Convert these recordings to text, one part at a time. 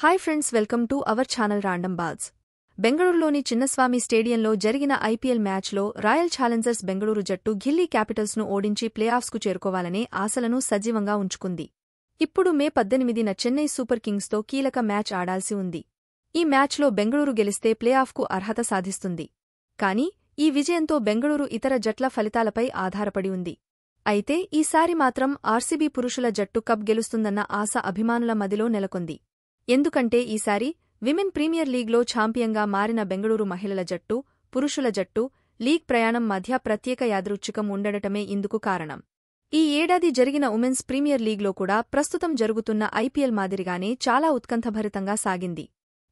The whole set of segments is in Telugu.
Hi friends, welcome to our channel random balls. బెంగళూరులోని చిన్నస్వామి స్టేడియంలో జరిగిన ఐపీఎల్ మ్యాచ్లో రాయల్ ఛాలెంజర్స్ బెంగళూరు జట్టు ఢిల్లీ క్యాపిటల్స్ను ఓడించి ప్లేఆఫ్స్కు చేరుకోవాలనే ఆశలను సజీవంగా ఉంచుకుంది. ఇప్పుడు మే 18న చెన్నై సూపర్ కింగ్స్తో కీలక మ్యాచ్ ఆడాల్సి ఉంది. ఈ మ్యాచ్లో బెంగళూరు గెలిస్తే ప్లేఆఫ్కు అర్హత సాధిస్తుంది. కానీ ఈ విజయంతో బెంగళూరు ఇతర జట్ల ఫలితాలపై ఆధారపడి ఉంది. అయితే ఈసారి మాత్రం ఆర్సీబీ పురుషుల జట్టు కప్ గెలుస్తుందన్న ఆశ అభిమానుల మదిలో నెలకొంది. ఎందుకంటే ఈసారి విమెన్ ప్రీమియర్ లీగ్లో ఛాంపియన్గా మారిన బెంగళూరు మహిళల జట్టు, పురుషుల జట్టు లీగ్ ప్రయాణం మధ్య ప్రత్యేక యాదృచ్ఛికం ఉండడటమే ఇందుకు కారణం. ఈ ఏడాది జరిగిన ఉమెన్స్ ప్రీమియర్ లీగ్లో కూడా ప్రస్తుతం జరుగుతున్న ఐపీఎల్ మాదిరిగానే చాలా ఉత్కంఠభరితంగా సాగింది.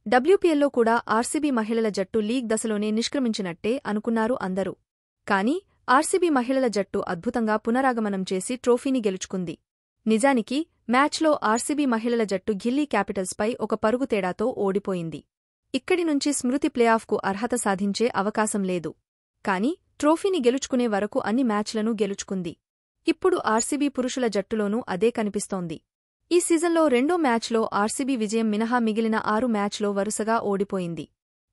డబ్ల్యూపీఎల్లో కూడా ఆర్సీబీ మహిళల జట్టు లీగ్ దశలోనే నిష్క్రమించినట్టే అనుకున్నారు అందరూ. కానీ ఆర్సీబీ మహిళల జట్టు అద్భుతంగా పునరాగమనం చేసి ట్రోఫీని గెలుచుకుంది. నిజానికి మ్యాచ్లో ఆర్సీబీ మహిళల జట్టు ఢిల్లీ క్యాపిటల్స్పై ఒక పరుగు తేడాతో ఓడిపోయింది. ఇక్కడి నుంచి స్మృతి ప్లేఆఫ్కు అర్హత సాధించే అవకాశం లేదు. కానీ ట్రోఫీని గెలుచుకునే వరకు అన్ని మ్యాచ్లను గెలుచుకుంది. ఇప్పుడు ఆర్సీబీ పురుషుల జట్టులోనూ అదే కనిపిస్తోంది. ఈ సీజన్లో రెండో మ్యాచ్లో ఆర్సీబీ విజయం మినహా మిగిలిన 6 మ్యాచ్లో వరుసగా ఓడిపోయింది.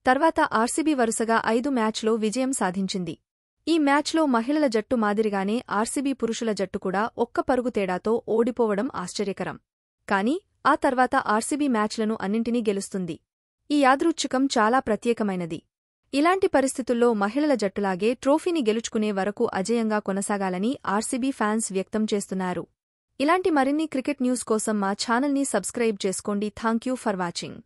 తర్వాత ఆర్సీబీ వరుసగా 5 మ్యాచ్లో విజయం సాధించింది. ఈ మ్యాచ్లో మహిళల జట్టు మాదిరిగానే ఆర్సీబీ పురుషుల జట్టు కూడా ఒక్క పరుగు తేడాతో ఓడిపోవడం ఆశ్చర్యకరం. కానీ ఆ తర్వాత ఆర్సీబీ మ్యాచ్లను అన్నింటినీ గెలుస్తుంది. ఈ యాదృచ్ఛికం చాలా ప్రత్యేకమైనది. ఇలాంటి పరిస్థితుల్లో మహిళల జట్టులాగే ట్రోఫీని గెలుచుకునే వరకు అజేయంగా కొనసాగాలని ఆర్సీబీ ఫ్యాన్స్ వ్యక్తం చేస్తున్నారు. ఇలాంటి మరిన్ని క్రికెట్ న్యూస్ కోసం మా ఛానల్ని సబ్స్క్రైబ్ చేసుకోండి. Thank you for watching.